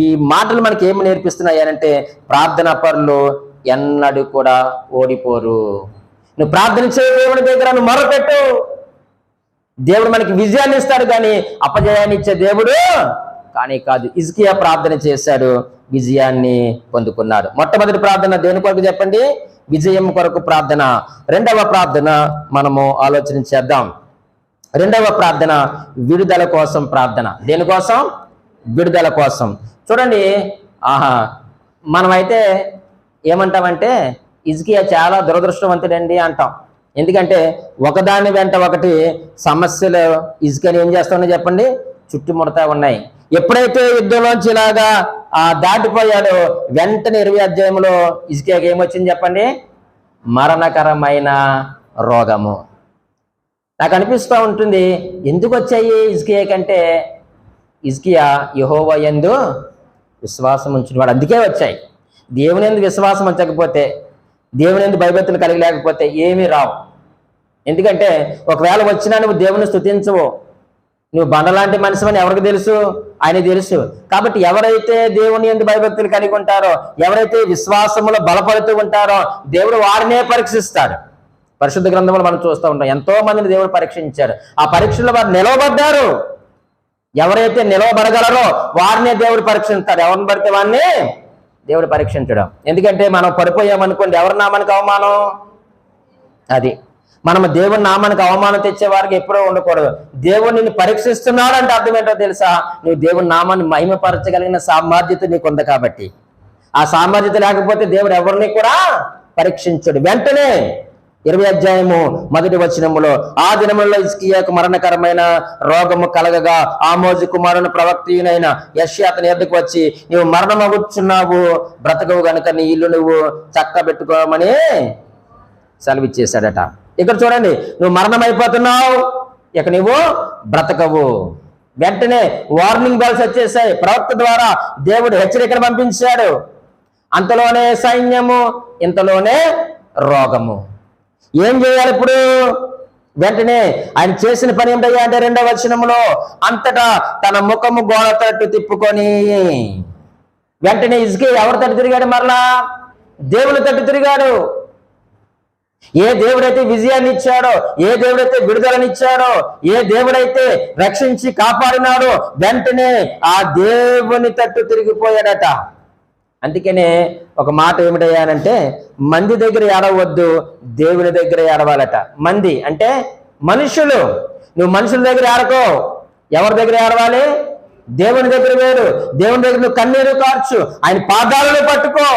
ఈ మాటలు మనకి ఏమి నేర్పిస్తున్నాయి అంటే, ప్రార్థనా పరులు ఎన్నడూ కూడా ఓడిపోరు. నువ్వు ప్రార్థన చేయ, దేవుని దగ్గర నువ్వు మొరపెట్టు, దేవుడు మనకి విజయాన్ని ఇస్తాడు, కానీ అపజయాన్ని ఇచ్చే దేవుడు కానీ కాదు. హిజ్కియా ప్రార్థన చేశాడు, విజయాన్ని పొందుకున్నాడు. మొట్టమొదటి ప్రార్థన దేని కొరకు చెప్పండి? విజయం కొరకు ప్రార్థన. రెండవ ప్రార్థన మనము ఆలోచన చేద్దాం. రెండవ ప్రార్థన విడుదల కోసం ప్రార్థన. దేనికోసం? విడుదల కోసం. చూడండి, మనమైతే ఏమంటామంటే హిజ్కియా చాలా దురదృష్టవంతుడండి అంటాం. ఎందుకంటే ఒకదాని వెంట ఒకటి సమస్యలు హిజ్కియాని ఏం చేస్తామని చెప్పండి, చుట్టుముడతా ఉన్నాయి. ఎప్పుడైతే యుద్ధంలోంచి ఇలాగా దాటిపోయాడో వెంటనే 20వ అధ్యాయంలో హిజ్కియాకి ఏమొచ్చింది చెప్పండి? మరణకరమైన రోగము. నాకు అనిపిస్తూ ఉంటుంది, ఎందుకు వచ్చాయి హిజ్కియా కంటే, హిజ్కియా యెహోవా యందు విశ్వాసం ఉంచినవాడు, అందుకే వచ్చాయి. దేవుని యందు విశ్వాసం ఉంచకపోతే, దేవుని యందు భయభక్తులు కలిగి లేకపోతే ఏమీ రావు. ఎందుకంటే ఒకవేళ వచ్చినా నువ్వు దేవుని స్తుతించవు, నువ్వు బండలాంటి మనిషివని ఎవరికి తెలుసు? ఆయన తెలుసు. కాబట్టి ఎవరైతే దేవుని యందు భయభక్తులు కలిగి ఉంటారో, ఎవరైతే విశ్వాసములో బలపడుతూ ఉంటారో, దేవుడు వారినే పరీక్షిస్తాడు. పరిశుద్ధ గ్రంథంలో మనం చూస్తూ ఉంటాం, ఎంతో మందిని దేవుడు పరీక్షించాడు. ఆ పరీక్షలో వారు నిలవబడ్డారు. ఎవరైతే నిలవబడగలరో వారినే దేవుడు పరీక్షిస్తాడు. ఎవరిని పడితే వారిని దేవుడు పరీక్షించడం. ఎందుకంటే మనం పడిపోయామనుకోండి, ఎవరి నామానికి అవమానం? అది మనము దేవుని నామానికి అవమానం తెచ్చే వారికి ఎప్పుడూ ఉండకూడదు. దేవుడు నిన్ను పరీక్షిస్తున్నాడు అంటే అర్థం ఏంటో తెలుసా? నువ్వు దేవుని నామాన్ని మహిమపరచగలిగిన సామర్థ్యత నీకు ఉంది కాబట్టి. ఆ సామర్థ్యత లేకపోతే దేవుడు ఎవరిని కూడా పరీక్షించడు. వెంటనే 20వ అధ్యాయము 1వ వచనములో, ఆ దినములలో హిజ్కియాకు మరణకరమైన రోగము కలగగా ఆమోజు కుమారుని ప్రవక్తయునైన యెషయా అతని ఎద్దకు వచ్చి, నీవు మరణమగుచున్నావు, బ్రతకవు గనుక నీ ఇల్లు నువ్వు చక్కబెట్టుకోమని సెలవిచ్చేశాడట. ఇక్కడ చూడండి, నువ్వు మరణం అయిపోతున్నావు, ఇక నువ్వు బ్రతకవు. వెంటనే వార్నింగ్ బెల్స్ వచ్చేసాయి. ప్రవక్త ద్వారా దేవుడు హెచ్చరికను పంపించాడు. అంతలోనే సైన్యము, ఇంతలోనే రోగము. ఏం చేయాలి ఇప్పుడు? వెంటనే ఆయన చేసిన పని ఏమిటయ్యా అంటే 2వ వచనములో, అంతటా తన ముఖము గోడ తట్టు తిప్పుకొని, వెంటనే హిజ్కియా ఎవరి తట్టు తిరిగాడు? మరలా దేవుని తట్టు తిరిగాడు. ఏ దేవుడైతే విజయాన్ని ఇచ్చాడో, ఏ దేవుడైతే విడుదలనిచ్చాడో, ఏ దేవుడైతే రక్షించి కాపాడినాడో, వెంటనే ఆ దేవుని తట్టు తిరిగిపోయాడట. అందుకనే ఒక మాట ఏమిటయ్యానంటే, మంది దగ్గర ఏడవద్దు, దేవుని దగ్గర ఏడవాలట. మంది అంటే మనుషులు. నువ్వు మనుషుల దగ్గర ఏడకో. ఎవరి దగ్గర ఏడవాలి? దేవుని దగ్గర వేరు. దేవుని దగ్గర నువ్వు కన్నీరు కార్చు, ఆయన పాదాలను పట్టుకో.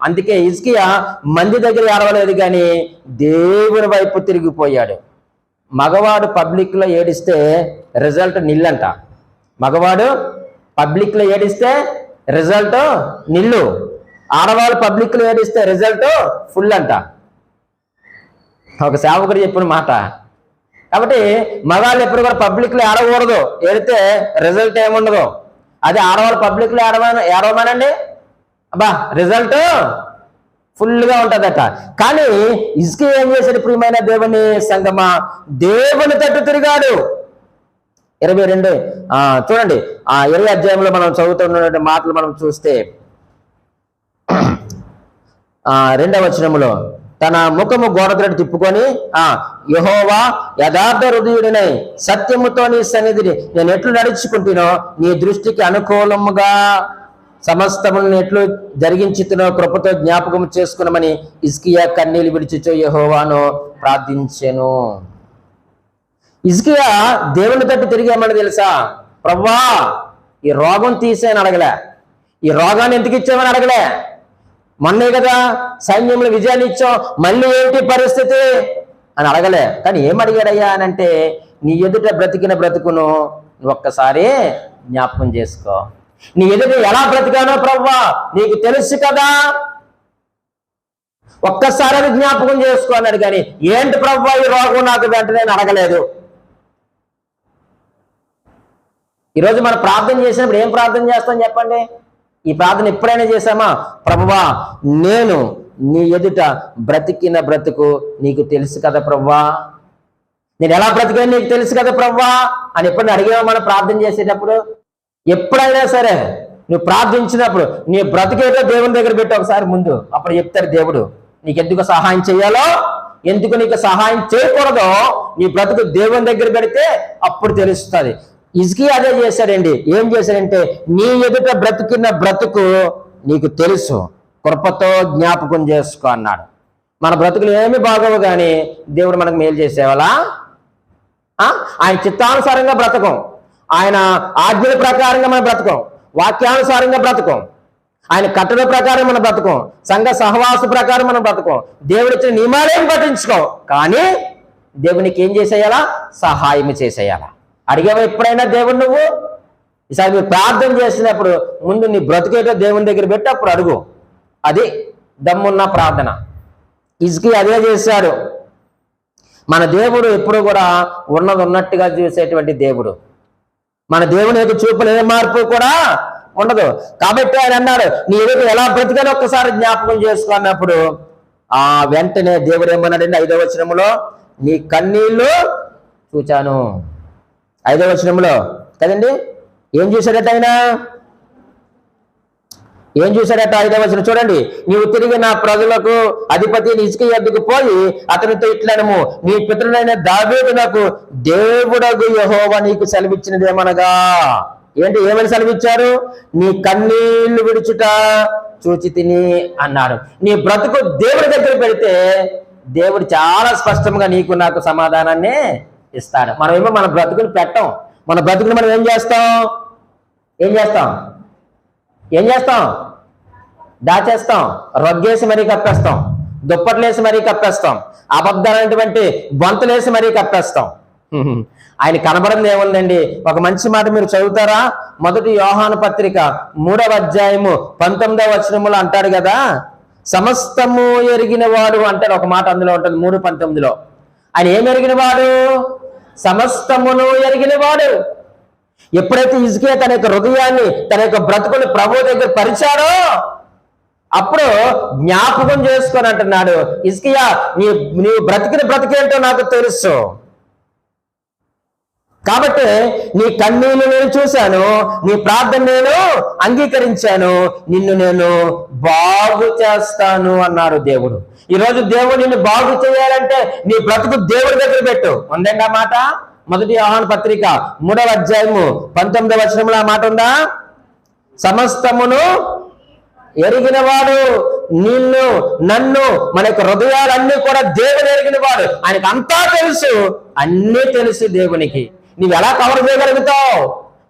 అందుకే హిజ్కియా మంది దగ్గర ఏడవలేదు, కానీ దేవుని వైపు తిరిగిపోయాడు. మగవాడు పబ్లిక్లో ఏడిస్తే రిజల్ట్ నిల్లంట. మగవాడు పబ్లిక్లో ఏడిస్తే రిజల్ట్ నిల్లు, ఆడవాళ్ళు పబ్లిక్లో ఏడిస్తే రిజల్ట్ ఫుల్ అంట. ఒక సేవకుడు చెప్పిన మాట. కాబట్టి మగవాళ్ళు ఎప్పుడు కూడా పబ్లిక్లో ఏడకూడదు, ఏడితే రిజల్ట్ ఏముండదు. అదే ఆడవాళ్ళు పబ్లిక్లో ఏడవమానండి, అబ్బా రిజల్ట్ ఫుల్గా ఉంటుందట. కానీ హిజ్కియా ఏం చేశాడు? ప్రియమైన దేవుని సంగమా, దేవుని తట్టు తిరిగాడు. 22 చూడండి, 20వ అధ్యాయంలో మనం చదువుతున్న మాటలు మనం చూస్తే, 2వ వచనములో, తన ముఖము గోడ తట్టు తిప్పుకొని, యెహోవా యథార్థ హృదయుడినై సత్యముతో నీ సన్నిధిని నేను ఎట్లు నడుచుకుంటునో, నీ దృష్టికి అనుకూలముగా సమస్తములను ఎట్లు జరిగించుతున్నో కృపతో జ్ఞాపకం చేసుకున్నామని హిజ్కియా కన్నీళ్లు విడిచిచో యెహోవాను ప్రార్థించెను. హిజ్కియా దేవుని తట్టు తిరిగామని తెలుసా? ప్రభువా, ఈ రోగం తీసేయని అడగలే, ఈ రోగాన్ని ఎందుకు ఇచ్చామని అడగలే. మొన్నే కదా సైన్యంలో విజయాన్ని ఇచ్చాం, మళ్ళీ ఏంటి పరిస్థితి అని అడగలే. కానీ ఏం అడిగాడయ్యా అని అంటే, నీ ఎదుట బ్రతికిన బ్రతుకును ఒక్కసారి జ్ఞాపకం చేసుకో. నీ ఎదుట ఎలా బ్రతికానో ప్రభువా నీకు తెలుసు కదా, ఒక్కసారి జ్ఞాపకం చేసుకో అన్నాడు. కానీ ఏంటి ప్రభువా ఈ రోగం నాకు వెంటనే అడగలేదు. ఈరోజు మనం ప్రార్థన చేసినప్పుడు ఏం ప్రార్థన చేస్తాం చెప్పండి? ఈ ప్రార్థన ఎప్పుడైనా చేశామా? ప్రభువా, నేను నీ ఎదుట బ్రతికిన బ్రతుకు నీకు తెలుసు కదా ప్రభువా, నేను ఎలా బ్రతికాను నీకు తెలుసు కదా ప్రభువా అని ఎప్పుడైనా అడిగామా మనం ప్రార్థన చేసేటప్పుడు? ఎప్పుడైనా సరే నువ్వు ప్రార్థించినప్పుడు నీ బ్రతికేదో దేవుని దగ్గర పెట్టి ఒకసారి ముందు, అప్పుడు చెప్తారు దేవుడు నీకు ఎందుకు సహాయం చేయాలో, ఎందుకు నీకు సహాయం చేయకూడదో నీ బ్రతుకు దేవుని దగ్గర పెడితే అప్పుడు తెలుస్తుంది. హిజ్కియా అదే చేశాడండి. ఏం చేశాడంటే, నీ ఎదుట బ్రతికిన బ్రతుకు నీకు తెలుసు, కృపతో జ్ఞాపకం చేసుకో అన్నాడు. మన బ్రతుకులు ఏమి బాగోవు కానీ దేవుడు మనకు మేలు చేసేవాళ్ళ? ఆయన చిత్తానుసారంగా బ్రతకం, ఆయన ఆజ్ఞల ప్రకారంగా మన బ్రతకం, వాక్యానుసారంగా బ్రతకం, ఆయన కట్టడ ప్రకారం మనం బ్రతకం, సంఘ సహవాస ప్రకారం మనం బ్రతకం, దేవుడు ఇచ్చిన నియమాలేం పట్టించుకో, కానీ దేవునికి ఏం చేసేయాలా? సహాయం చేసేయాలా? అడిగావా ఎప్పుడైనా దేవుడు నువ్వు? ఈసారి మీరు ప్రార్థన చేసినప్పుడు ముందు నీ బ్రతికేటో దేవుని దగ్గర పెట్టి అప్పుడు అడుగు. అది దమ్మున్న ప్రార్థన. హిజ్కియా అదే చేశాడు. మన దేవుడు ఎప్పుడు కూడా ఉన్నది ఉన్నట్టుగా చూసేటువంటి దేవుడు. మన దేవుని యొక్క చూపులు ఏ మార్పు కూడా ఉండదు. కాబట్టి ఆయన అన్నాడు, నీ ఎదుట ఎలా బ్రతికానో ఒక్కసారి జ్ఞాపకం చేసుకున్నప్పుడు వెంటనే దేవుడు ఏమన్నాడండి 5వ వచనంలో, నీ కన్నీళ్లు చూచాను. 5వ వచనంలో కదండి, ఏం చూశాడట ఆయన? ఏం చూశాడట? 5వ వచనం చూడండి. నీవు తిరిగి నా ప్రజలకు అధిపతి హిజ్కియా యొద్దకు పోయి అతనితో ఇట్లనము, నీ పితరుడైన దావీదునకు దేవుడగు యెహోవా నీకు సెలవిచ్చినదేమనగా. ఏంటి, ఏమని సెలవిచ్చారు? నీ కన్నీళ్లు విడుచుట చూచి తిని అన్నాడు. నీ బ్రతుకు దేవుడి దగ్గర పెడితే దేవుడు చాలా స్పష్టంగా నీకు నాకు సమాధానాన్ని ఇస్తాడు. మనమేమో మన బ్రతుకుని పెట్టం. మన బ్రతుకుని మనం ఏం చేస్తాం? దాచేస్తాం, రొగ్గేసి మరీ కప్పేస్తాం, దుప్పట్లేసి మరీ కప్పేస్తాం, అబద్ధాలైనటువంటి బొంతలేసి మరీ కప్పేస్తాం. ఆయన కనబడింది ఏముందండి? ఒక మంచి మాట మీరు చదువుతారా? 1 యోహాను పత్రిక 3వ అధ్యాయము 19వ వచనములో అంటాడు కదా, సమస్తము ఎరిగిన వాడు అంటాడు. ఒక మాట అందులో ఉంటుంది 3:19లో. ఆయన ఏం ఎరిగిన వాడు? సమస్తమును ఎరిగిన వాడు. ఎప్పుడైతే హిజ్కియా తన యొక్క హృదయాన్ని, తన యొక్క బ్రతుకుని ప్రభువు దగ్గర పరిచాడో అప్పుడు జ్ఞాపకం చేసుకొని అంటున్నాడు, హిజ్కియా నీవు బ్రతికిన బ్రతికేంటో నాకు తెలుసు, కాబట్టి నీ కన్నీళ్లు నేను చూశాను, నీ ప్రార్థన నేను అంగీకరించాను, నిన్ను నేను బాగు చేస్తాను అన్నాడు దేవుడు. ఈరోజు దేవుడు నిన్ను బాగు చేయాలంటే నీ బ్రతుకు దేవుడి దగ్గర పెట్టు. ఉందండి ఆ మాట? 1 యోహాను పత్రిక 3వ అధ్యాయము 19వ వచనంలో ఆ మాట ఉందా? సమస్తమును ఎరిగిన వాడు, నిన్ను నన్ను మన యొక్క హృదయాలన్నీ కూడా దేవుడు ఎరిగిన వాడు. ఆయనకు అంతా తెలుసు, అన్నీ తెలుసు దేవునికి. నువ్వు ఎలా కవర్ చేయగలుగుతావు?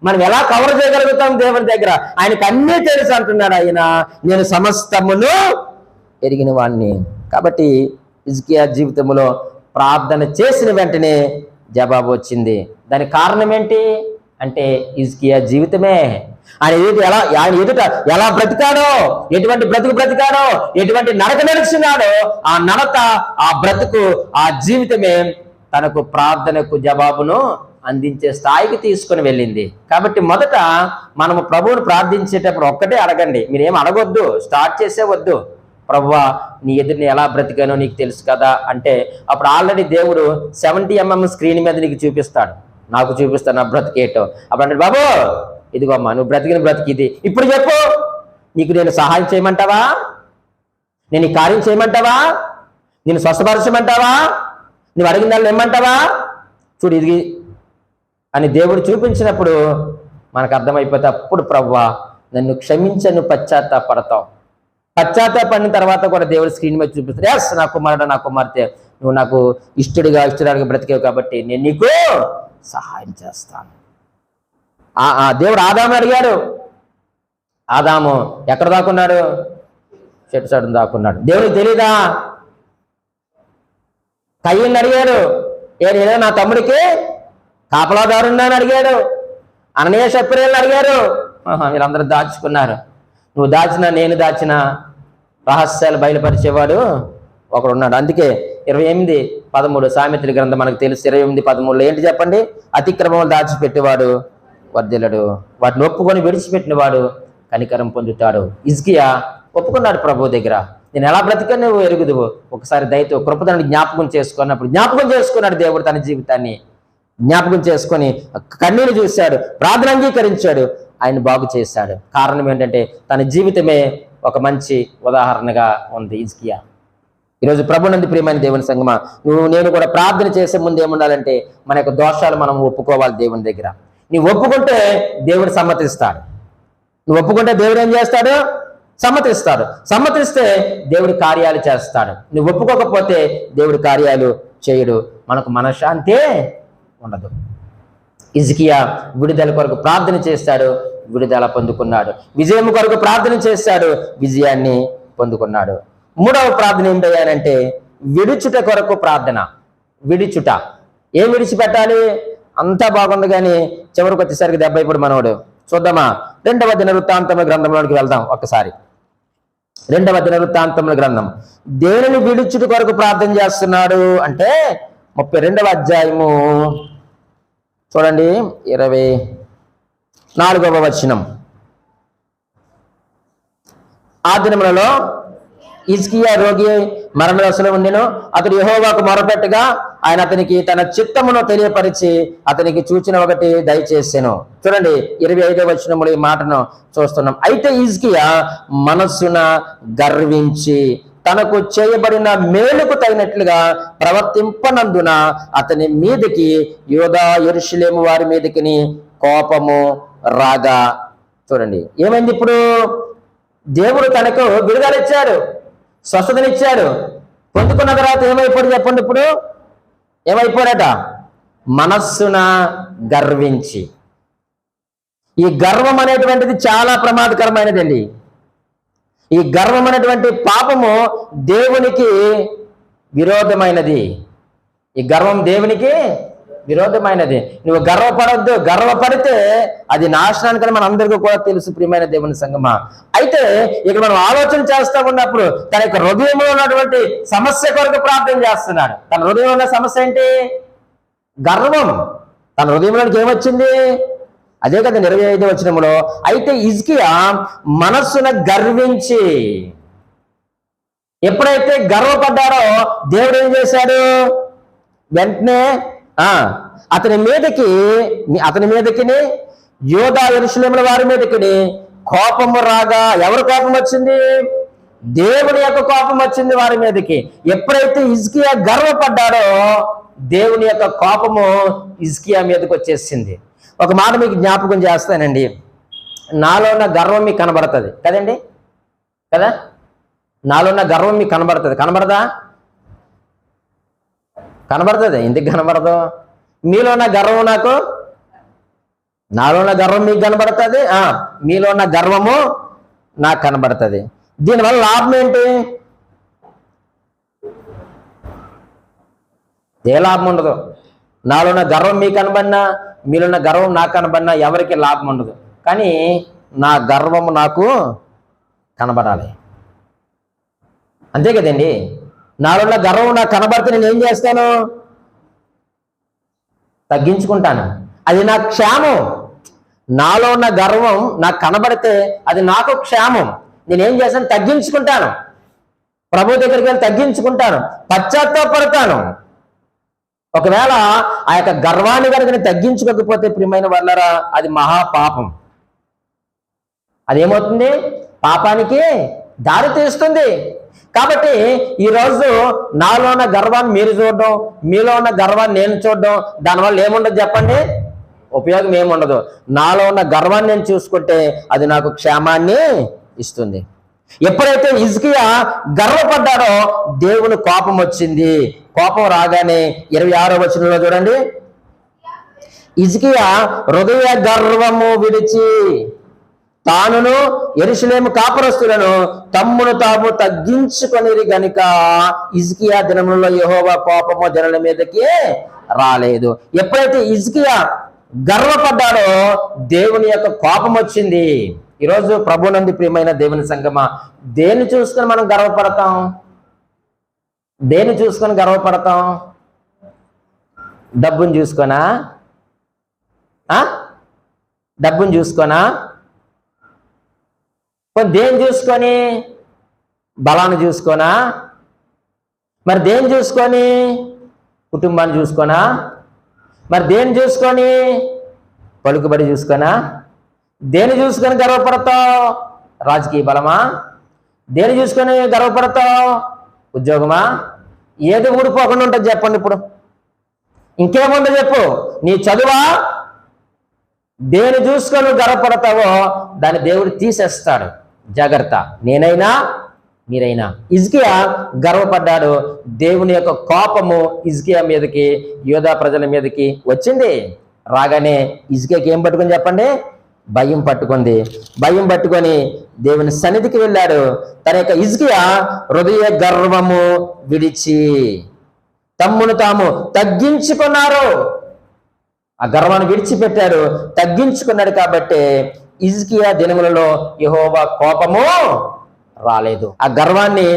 మనం ఎలా కవర్ చేయగలుగుతాం దేవుని దగ్గర? ఆయనకు అన్నీ తెలుసు అంటున్నాడు ఆయన, నేను సమస్తమును ఎరిగిన వాడిని. కాబట్టి హిజ్కియా జీవితంలో ప్రార్థన చేసిన వెంటనే జవాబు వచ్చింది. దానికి కారణం ఏంటి అంటే హిజ్కియా జీవితమే. ఆయన ఎదుట ఎలా బ్రతికాడో, ఎటువంటి బ్రతుకు బ్రతికాడో, ఎటువంటి నడక నడుచున్నాడో ఆ నడక, ఆ బ్రతుకు, ఆ జీవితమే తనకు ప్రార్థనకు జవాబును అందించే స్థాయికి తీసుకుని వెళ్ళింది. కాబట్టి మొదట మనము ప్రభువును ప్రార్థించేటప్పుడు ఒక్కటే అడగండి. మీరేం అడగొద్దు, స్టార్ట్ చేసే వద్దు. ప్రభువా, నీ ఎదురుని ఎలా బ్రతికానో నీకు తెలుసు కదా అంటే అప్పుడు ఆల్రెడీ దేవుడు 70 mm స్క్రీన్ మీద నీకు చూపిస్తాడు, నాకు చూపిస్తాడు నా బ్రతికేటో. అప్పుడు అంటే బాబు ఇదిగో అమ్మా నువ్వు బ్రతికిన బ్రతికిది, ఇప్పుడు చెప్పు, నీకు నేను సహాయం చేయమంటావా? నేను ఈ కార్యం చేయమంటావా? నేను స్వస్థపరచమంటావా? నువ్వు అడిగిన దాన్ని ఇమ్మంటావా? చూడు ఇది అని దేవుడు చూపించినప్పుడు మనకు అర్థమైపోతే అప్పుడు ప్రభువా నన్ను క్షమించను పశ్చాత్తాపడతావు. పశ్చాత్తాపడిన తర్వాత కూడా దేవుడు స్క్రీన్ మీద చూపిస్తాడు, ఎస్ నా కుమారుడు నా కుమార్తె నువ్వు నాకు ఇష్టడిగా బ్రతికేవు కాబట్టి నేను నీకు సహాయం చేస్తాను. దేవుడు ఆదాము అడిగాడు. ఆదాము ఎక్కడ దాక్కున్నాడు? చెట్టు చాటును దాక్కున్నాడు. దేవుడికి తెలీదా? కయ్యని అడిగాడు, ఏదో నా తమ్ముడికి కాపలాదారున్నా అని అడిగాడు. అననీయ సప్పిరేళ్ళని అడిగారు. వీళ్ళందరూ దాచుకున్నారు. నువ్వు దాచిన, నేను దాచిన రహస్యాలు బయలుపరిచేవాడు ఒకడున్నాడు. అందుకే 28:13 సామెతల గ్రంథం మనకు తెలుసు. 28:13 ఏంటి చెప్పండి? అతిక్రమం దాచిపెట్టేవాడు వర్ధిల్లడు. వాటిని ఒప్పుకొని విడిచిపెట్టిన వాడు కనికరం పొందుతాడు. హిజ్కియా ఒప్పుకున్నాడు ప్రభు దగ్గర, నేను ఎలా బ్రతికా నువ్వు ఎరుగుదువు, ఒకసారి దయతో కృపదను జ్ఞాపకం చేసుకున్నప్పుడు జ్ఞాపకం చేసుకున్నాడు దేవుడు తన జీవితాన్ని. జ్ఞాపకం చేసుకొని కన్నీరు చూశాడు, ప్రార్థన అంగీకరించాడు, ఆయన బాగు చేశాడు. కారణం ఏంటంటే తన జీవితమే ఒక మంచి ఉదాహరణగా ఉంది హిజ్కియా. ఈరోజు ప్రభునందు ప్రియమైన దేవుని సంగమా, నేను కూడా ప్రార్థన చేసే ముందు ఏముండాలంటే మన యొక్క దోషాలు మనం ఒప్పుకోవాలి దేవుని దగ్గర. నువ్వు ఒప్పుకుంటే దేవుడు సమ్మతిస్తాడు. నువ్వు ఒప్పుకుంటే దేవుడు ఏం చేస్తాడు? సమ్మతిస్తాడు. సమ్మతిస్తే దేవుడి కార్యాలు చేస్తాడు. నువ్వు ఒప్పుకోకపోతే దేవుడి కార్యాలు చేయడు. మనకు మనశ్శాంతే ఉండదు. హిజ్కియా విడుదల కొరకు ప్రార్థన చేశాడు, విడుదల పొందుకున్నాడు. విజయం కొరకు ప్రార్థన చేశాడు, విజయాన్ని పొందుకున్నాడు. మూడవ ప్రార్థన ఏంటంటే విడుచుట కొరకు ప్రార్థన. విడుచుట, ఏం విడిచిపెట్టాలి? అంతా బాగుంది కానీ చివరికి వచ్చేసరికి దెబ్బ ఇప్పుడు మనోడు. చూద్దామా? 2వ దినవృత్తాంతముల గ్రంథంలోకి వెళ్దాం ఒక్కసారి. 2వ దినవృత్తాంతముల గ్రంథం దేనిని విడుచుట కొరకు ప్రార్థన చేస్తున్నాడు అంటే 32వ అధ్యాయము చూడండి, 24వ వచనం. ఆ దినములలో హిజ్కియా రోగి మరణ దశలో ఉండెను. అతడు యెహోవాకు మొరపెట్టగా ఆయన అతనికి తన చిత్తమును తెలియపరిచి అతనికి సూచన ఒకటి దయచేసెను. చూడండి 25వ వచనములో ఈ మాటను చూస్తున్నాం. అయితే హిజ్కియా మనస్సున గర్వించి తనకు చేయబడిన మేలుకు తగినట్లుగా ప్రవర్తింపనందున అతని మీదకి యూదా యెరూషలేము వారి మీదకి కోపము రాగా. చూడండి ఏమైంది ఇప్పుడు? దేవుడు తనకు విడుదల ఇచ్చాడు, స్వస్థతనిచ్చాడు. పొందుకున్న తర్వాత ఏమైపోయాడు చెప్పండి? ఇప్పుడు ఏమైపోయాడట? మనస్సున గర్వించి. ఈ గర్వం అనేటువంటిది చాలా ప్రమాదకరమైనదండి. ఈ గర్వం అనేటువంటి పాపము దేవునికి విరోధమైనది. ఈ గర్వం దేవునికి విరోధమైనది. నువ్వు గర్వపడద్దు. గర్వపడితే అది నాశనానికని మన అందరికీ కూడా తెలుసు ప్రియమైన దేవుని సంగమా. అయితే ఇక్కడ మనం ఆలోచన చేస్తూ ఉన్నప్పుడు తన యొక్క హృదయంలో ఉన్నటువంటి సమస్య కొరకు ప్రార్థన చేస్తున్నాడు. తన హృదయంలో ఉన్న సమస్య ఏంటి? గర్వం. తన హృదయంలోనికి ఏమొచ్చింది? అదే కదా 25వ వచనములో. అయితే హిజ్కియా మనస్సున గర్వించి, ఎప్పుడైతే గర్వపడ్డారో దేవుడు ఏం చేశాడు? వెంటనే అతని మీదకి యూదా యెరూషలేముల వారి మీదకి కోపము రాగా. ఎవరి కోపం వచ్చింది? దేవుని యొక్క కోపం వచ్చింది వారి మీదకి. ఎప్పుడైతే హిజ్కియా గర్వపడ్డాడో దేవుని యొక్క కోపము హిజ్కియా మీదకి వచ్చేసింది. ఒక మాట మీకు జ్ఞాపకం చేస్తానండి. నాలో ఉన్న గర్వం మీకు కనబడుతుంది కదండి, కదా? నాలో ఉన్న గర్వం మీకు కనబడుతుంది. కనబడదా? కనబడుతుంది. ఎందుకు కనబడదు? మీలో ఉన్న గర్వం నాలో ఉన్న గర్వం మీకు కనబడుతుంది, మీలో ఉన్న గర్వము నాకు కనబడుతుంది. దీనివల్ల లాభం ఏంటి? ఏ లాభం ఉండదు. నాలో ఉన్న గర్వం మీకు కనబడినా, మీలో ఉన్న గర్వం నాకు కనబడినా ఎవరికి లాభం ఉండదు. కానీ నా గర్వము నాకు కనబడాలి, అంతే కదండి. నాలో ఉన్న గర్వం నాకు కనబడితే నేను ఏం చేస్తాను? తగ్గించుకుంటాను. అది నాకు క్షేమం. నాలో ఉన్న గర్వం నాకు కనబడితే అది నాకు క్షేమం. నేనేం చేస్తాను? తగ్గించుకుంటాను. ప్రభు దగ్గరికి వెళ్ళి తగ్గించుకుంటాను, పశ్చాత్తాపడతాను. ఒకవేళ ఆ యొక్క గర్వాన్ని కనుక తగ్గించుకోకపోతే ప్రియమైన వాళ్ళరా, అది మహాపాపం. అదేమవుతుంది? పాపానికి దారి తీస్తుంది. కాబట్టి ఈరోజు నాలో ఉన్న గర్వాన్ని మీరు చూడడం, మీలో ఉన్న గర్వాన్ని నేను చూడడం, దానివల్ల ఏముండదు చెప్పండి? ఉపయోగం ఏముండదు. నాలో ఉన్న గర్వాన్ని నేను చూసుకుంటే అది నాకు క్షేమాన్ని ఇస్తుంది. ఎప్పుడైతే హిజ్కియా గర్వపడ్డాడో దేవుని కోపం వచ్చింది. కోపం రాగానే 26వ వచనంలో చూడండి, హిజ్కియా హృదయ గర్వము విడిచి తానును యెరూషలేము కాపురస్తులను తమ్మును తాము తగ్గించుకొనిరి గనుక హిజ్కియా దినములలో యెహోవా కోపము జనుల మీదకి రాలేదు. ఎప్పుడైతే హిజ్కియా గర్వపడ్డాడో దేవుని యొక్క కోపం వచ్చింది. ఈరోజు ప్రభునందు ప్రియమైన దేవుని సంగమా, దేన్ని చూసుకొని మనం గర్వపడతాం? దేన్ని చూసుకొని గర్వపడతాం? డబ్బుని చూసుకొనా? డబ్బును చూసుకోనా? దేన్ని చూసుకొని? బలాన్ని చూసుకోనా? మరి దేన్ని చూసుకొని? కుటుంబాన్ని చూసుకోనా? మరి దేన్ని చూసుకొని? పలుకుబడి చూసుకోనా? దేన్ని చూసుకొని గర్వపడతావు? రాజకీయ బలమా? దేన్ని చూసుకొని గర్వపడతావు? ఉద్యోగమా? ఏది ఊడిపోకుండా ఉంటుంది చెప్పండి. ఇప్పుడు ఇంకేముందో చెప్పు. నీ చదువా? దేని చూసుకొని గర్వపడతావో దాన్ని దేవుడు తీసేస్తాడు. జాగ్రత్త. నేనైనా మీరైనా. హిజ్కియా గర్వపడ్డాడు. దేవుని యొక్క కోపము హిజ్కియా మీదకి, యూదా ప్రజల మీదకి వచ్చింది. రాగానే హిజ్కియాకి ఏం పట్టుకుని చెప్పండి? భయం పట్టుకుంది. భయం పట్టుకొని దేవుని సన్నిధికి వెళ్ళాడు. తన యొక్క హిజ్కియా హృదయ గర్వము విడిచి తమ్మును తాము తగ్గించుకున్నారు. ఆ గర్వాన్ని విడిచిపెట్టాడు, తగ్గించుకున్నాడు. కాబట్టి హిజ్కియా దినములలో యెహోవా కోపము రాలేదు. ఆ గర్వాన్ని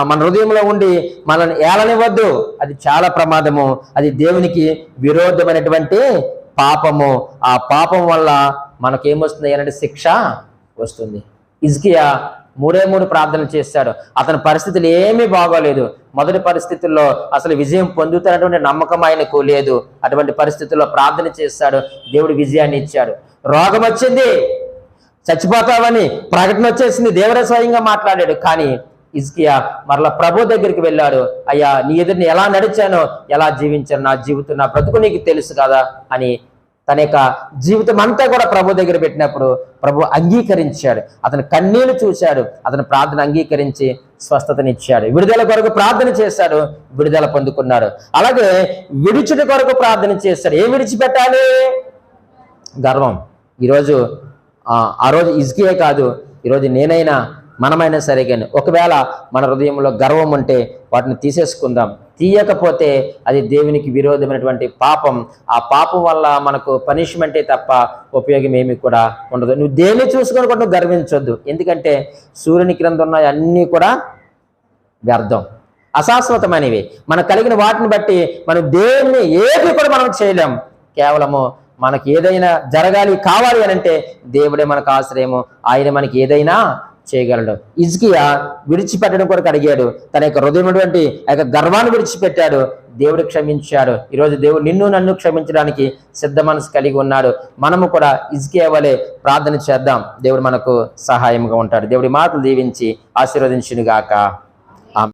మన హృదయంలో ఉండి మనల్ని ఏలనివ్వద్దు. అది చాలా ప్రమాదము. అది దేవునికి విరోధమైనటువంటి పాపము. ఆ పాపం వల్ల మనకేమొస్తుంది అంటే శిక్ష వస్తుంది. హిజ్కియా 3 ప్రార్థనలు చేశాడు. అతని పరిస్థితులు ఏమీ బాగోలేదు. మొదటి పరిస్థితుల్లో అసలు విజయం పొందుతున్నటువంటి నమ్మకం ఆయనకు లేదు. అటువంటి పరిస్థితుల్లో ప్రార్థన చేశాడు. దేవుడు విజయాన్ని ఇచ్చాడు. రోగం వచ్చింది, చచ్చిపోతావని ప్రకటన వచ్చేసింది. దేవుడే స్వయంగా మాట్లాడాడు. కానీ హిజ్కియా మరలా ప్రభు దగ్గరికి వెళ్ళాడు. అయ్యా, నీ ఎదురుని ఎలా నడిచానో, ఎలా జీవించాను, నా జీవితం, నా బ్రతుకు నీకు తెలుసు కదా అని తన యొక్క జీవితం అంతా కూడా ప్రభు దగ్గర పెట్టినప్పుడు ప్రభు అంగీకరించాడు. అతని కన్నీళ్లు చూశాడు. అతని ప్రార్థన అంగీకరించి స్వస్థతనిచ్చాడు. విడుదల కొరకు ప్రార్థన చేశాడు, విడుదల పొందుకున్నాడు. అలాగే విడిచుట కొరకు ప్రార్థన చేశాడు. ఏం విడిచిపెట్టాలి? గర్వం. ఈరోజు ఆ రోజు హిజ్కియా కాదు, ఈరోజు నేనైనా మనమైనా సరే కానీ ఒకవేళ మన హృదయంలో గర్వం ఉంటే వాటిని తీసేసుకుందాం. తీయకపోతే అది దేవునికి విరోధమైనటువంటి పాపం. ఆ పాపం వల్ల మనకు పనిష్మెంటే తప్ప ఉపయోగం ఏమి కూడా ఉండదు. నువ్వు దేన్ని చూసుకొని కూడా నువ్వు గర్వించొద్దు. ఎందుకంటే సూర్యుని క్రింద ఉన్న అన్నీ కూడా వ్యర్థం, అశాశ్వతమైనవి. మనకు కలిగిన వాటిని బట్టి మనం దేన్ని ఏది కూడా మనం చేయలేం. కేవలము మనకి ఏదైనా జరగాలి, కావాలి అని అంటే దేవుడే మనకు ఆశ్రయము. ఆయన మనకి ఏదైనా చేయగలడు. హిజ్కియా విడిచిపెట్టడం కొరకు అడిగాడు. తన యొక్క హృదయమైనటువంటి ఆ యొక్క గర్వాన్ని విడిచిపెట్టాడు. దేవుడు క్షమించాడు. ఈరోజు దేవుడు నిన్ను నన్ను క్షమించడానికి సిద్ధ మనసు కలిగి ఉన్నాడు. మనము కూడా హిజ్కియా వలె ప్రార్థన చేద్దాం. దేవుడు మనకు సహాయంగా ఉంటాడు. దేవుడి మాటలు దీవించి ఆశీర్వదించును గాక.